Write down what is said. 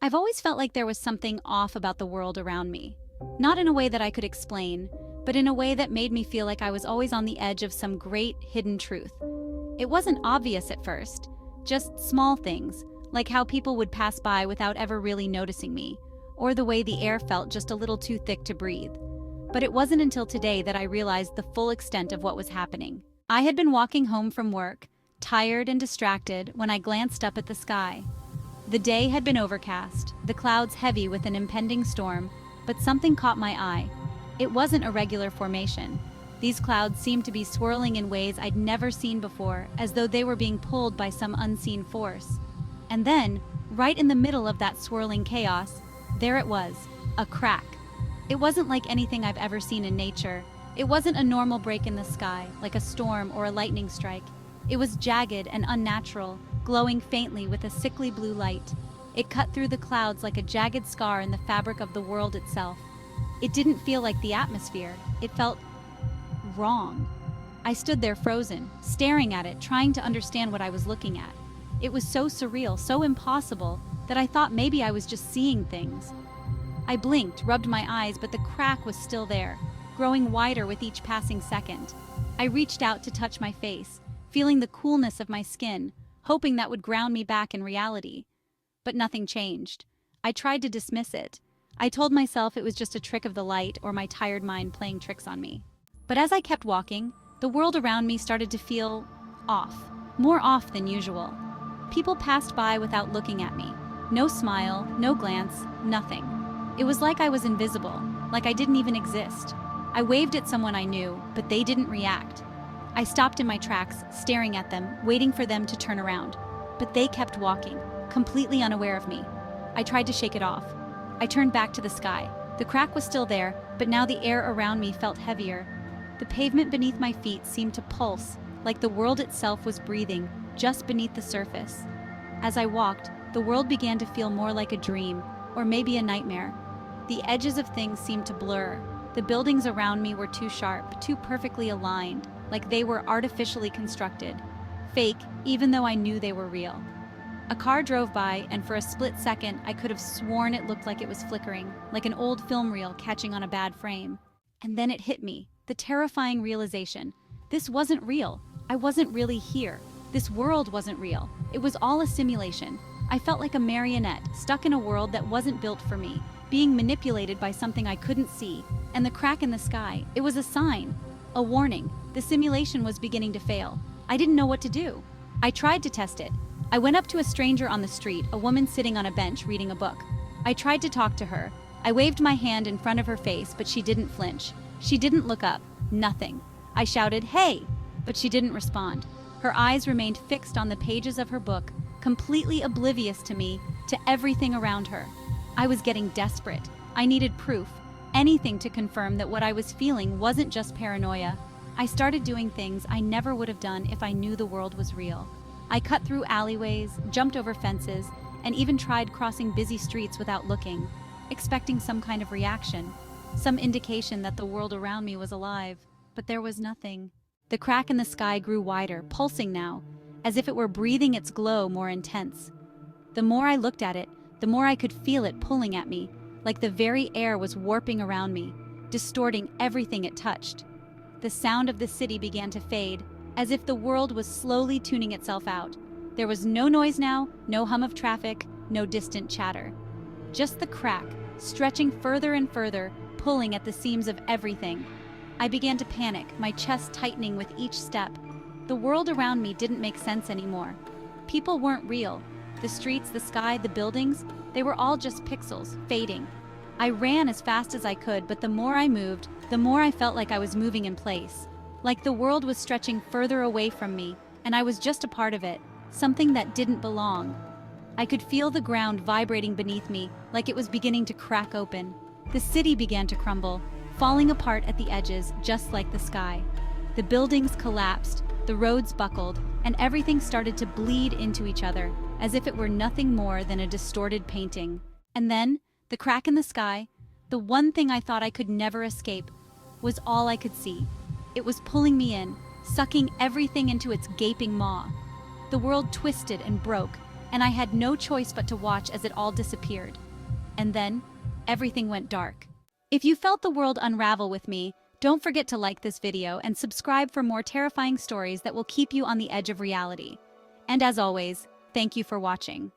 I've always felt like there was something off about the world around me. Not in a way that I could explain, but in a way that made me feel like I was always on the edge of some great hidden truth. It wasn't obvious at first, just small things, like how people would pass by without ever really noticing me, or the way the air felt just a little too thick to breathe. But it wasn't until today that I realized the full extent of what was happening. I had been walking home from work, tired and distracted, when I glanced up at the sky. The day had been overcast, the clouds heavy with an impending storm, but something caught my eye. It wasn't a regular formation. These clouds seemed to be swirling in ways I'd never seen before, as though they were being pulled by some unseen force. And then, right in the middle of that swirling chaos, there it was, a crack. It wasn't like anything I've ever seen in nature. It wasn't a normal break in the sky, like a storm or a lightning strike. It was jagged and unnatural, glowing faintly with a sickly blue light. It cut through the clouds like a jagged scar in the fabric of the world itself. It didn't feel like the atmosphere. It felt wrong. I stood there frozen, staring at it, trying to understand what I was looking at. It was so surreal, so impossible, that I thought maybe I was just seeing things. I blinked, rubbed my eyes, but the crack was still there, growing wider with each passing second. I reached out to touch my face, feeling the coolness of my skin, hoping that would ground me back in reality. But nothing changed. I tried to dismiss it. I told myself it was just a trick of the light or my tired mind playing tricks on me. But as I kept walking, the world around me started to feel off, more off than usual. People passed by without looking at me. No smile, no glance, nothing. It was like I was invisible, like I didn't even exist. I waved at someone I knew, but they didn't react. I stopped in my tracks, staring at them, waiting for them to turn around. But they kept walking, completely unaware of me. I tried to shake it off. I turned back to the sky. The crack was still there, but now the air around me felt heavier. The pavement beneath my feet seemed to pulse, like the world itself was breathing, just beneath the surface. As I walked, the world began to feel more like a dream, or maybe a nightmare. The edges of things seemed to blur. The buildings around me were too sharp, too perfectly aligned, like they were artificially constructed. Fake, even though I knew they were real. A car drove by, and for a split second, I could have sworn it looked like it was flickering, like an old film reel catching on a bad frame. And then it hit me, the terrifying realization. This wasn't real. I wasn't really here. This world wasn't real. It was all a simulation. I felt like a marionette, stuck in a world that wasn't built for me, being manipulated by something I couldn't see. And the crack in the sky, it was a sign, a warning. The simulation was beginning to fail. I didn't know what to do. I tried to test it. I went up to a stranger on the street, a woman sitting on a bench reading a book. I tried to talk to her. I waved my hand in front of her face, but she didn't flinch. She didn't look up. Nothing. I shouted, "Hey!" but she didn't respond. Her eyes remained fixed on the pages of her book, completely oblivious to me, to everything around her. I was getting desperate. I needed proof, anything to confirm that what I was feeling wasn't just paranoia. I started doing things I never would have done if I knew the world was real. I cut through alleyways, jumped over fences, and even tried crossing busy streets without looking, expecting some kind of reaction, some indication that the world around me was alive. But there was nothing. The crack in the sky grew wider, pulsing now, as if it were breathing its glow more intense. The more I looked at it, the more I could feel it pulling at me, like the very air was warping around me, distorting everything it touched. The sound of the city began to fade, as if the world was slowly tuning itself out. There was no noise now, no hum of traffic, no distant chatter. Just the crack, stretching further and further, pulling at the seams of everything. I began to panic, my chest tightening with each step. The world around me didn't make sense anymore. People weren't real. The streets, the sky, the buildings, they were all just pixels, fading. I ran as fast as I could, but the more I moved, the more I felt like I was moving in place. Like the world was stretching further away from me, and I was just a part of it, something that didn't belong. I could feel the ground vibrating beneath me, like it was beginning to crack open. The city began to crumble, falling apart at the edges, just like the sky. The buildings collapsed, the roads buckled, and everything started to bleed into each other, as if it were nothing more than a distorted painting. And then, the crack in the sky, the one thing I thought I could never escape, was all I could see. It was pulling me in, sucking everything into its gaping maw. The world twisted and broke, and I had no choice but to watch as it all disappeared. And then, everything went dark. If you felt the world unravel with me, don't forget to like this video and subscribe for more terrifying stories that will keep you on the edge of reality. And as always, thank you for watching.